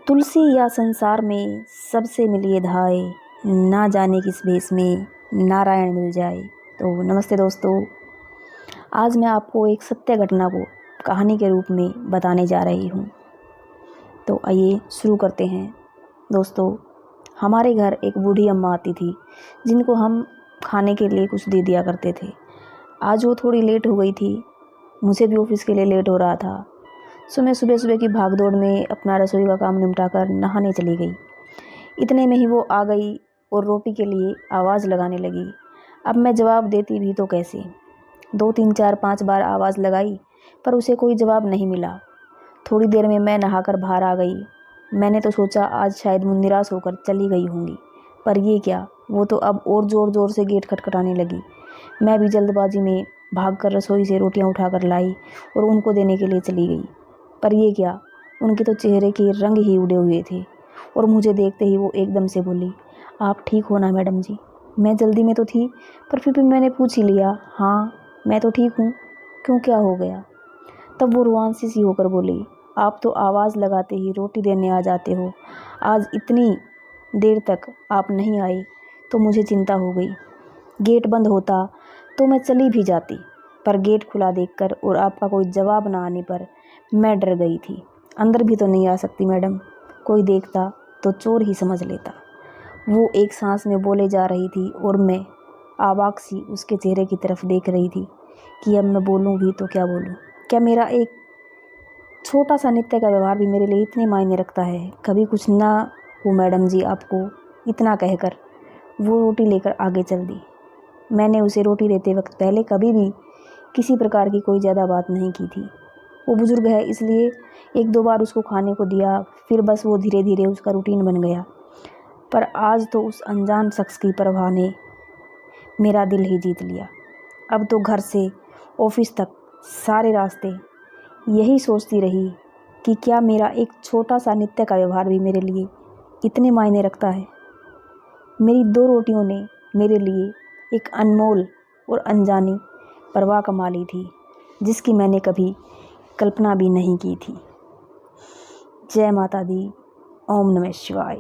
तुलसी या संसार में सबसे मिलिए धाय, ना जाने किस भेष में नारायण मिल जाए। तो नमस्ते दोस्तों, आज मैं आपको एक सत्य घटना को कहानी के रूप में बताने जा रही हूँ। तो आइए शुरू करते हैं। दोस्तों, हमारे घर एक बूढ़ी अम्मा आती थी, जिनको हम खाने के लिए कुछ दे दिया करते थे। आज वो थोड़ी लेट हो गई थी, मुझे भी ऑफिस के लिए लेट हो रहा था। सुबह की भागदौड़ में अपना रसोई का काम निपटाकर नहाने चली गई। इतने में ही वो आ गई और रोटी के लिए आवाज़ लगाने लगी। अब मैं जवाब देती भी तो कैसे? 2 3 4 5 बार आवाज़ लगाई, पर उसे कोई जवाब नहीं मिला। थोड़ी देर में मैं नहाकर बाहर आ गई। मैंने तो सोचा आज शायद वो निराश होकर चली गई होंगी, पर ये क्या, वो तो अब और ज़ोर से गेट खटखटाने लगी। मैं भी जल्दबाजी में भागकर रसोई से रोटियां उठाकर लाई और उनको देने के लिए चली गई। पर ये क्या, उनके तो चेहरे के रंग ही उड़े हुए थे और मुझे देखते ही वो एकदम से बोली, आप ठीक हो ना मैडम जी? मैं जल्दी में तो थी, पर फिर भी मैंने पूछ ही लिया। हाँ, मैं तो ठीक हूँ, क्यों, क्या हो गया? तब वो रुआंसी सी होकर बोली, आप तो आवाज़ लगाते ही रोटी देने आ जाते हो। आज इतनी देर तक आप नहीं आई तो मुझे चिंता हो गई। गेट बंद होता तो मैं चली भी जाती, पर गेट खुला देखकर और आपका कोई जवाब ना आने पर मैं डर गई थी। अंदर भी तो नहीं आ सकती मैडम, कोई देखता तो चोर ही समझ लेता। वो एक सांस में बोले जा रही थी और मैं आवाक सी उसके चेहरे की तरफ देख रही थी कि अब मैं बोलूं भी तो क्या बोलूं। क्या मेरा एक छोटा सा नित्य का व्यवहार भी मेरे लिए इतने मायने रखता है? कभी कुछ ना हो मैडम जी आपको, इतना कहकर वो रोटी लेकर आगे चल दी। मैंने उसे रोटी देते वक्त पहले कभी भी किसी प्रकार की कोई ज़्यादा बात नहीं की थी। वो बुज़ुर्ग है, इसलिए 1-2 बार उसको खाने को दिया, फिर बस वो धीरे धीरे उसका रूटीन बन गया। पर आज तो उस अनजान शख्स की परवाह ने मेरा दिल ही जीत लिया। अब तो घर से ऑफिस तक सारे रास्ते यही सोचती रही कि क्या मेरा एक छोटा सा नित्य का व्यवहार भी मेरे लिए इतने मायने रखता है। मेरी 2 रोटियों ने मेरे लिए एक अनमोल और अनजानी परवाह कमा ली थी, जिसकी मैंने कभी कल्पना भी नहीं की थी। जय माता दी। ओम नमः शिवाय।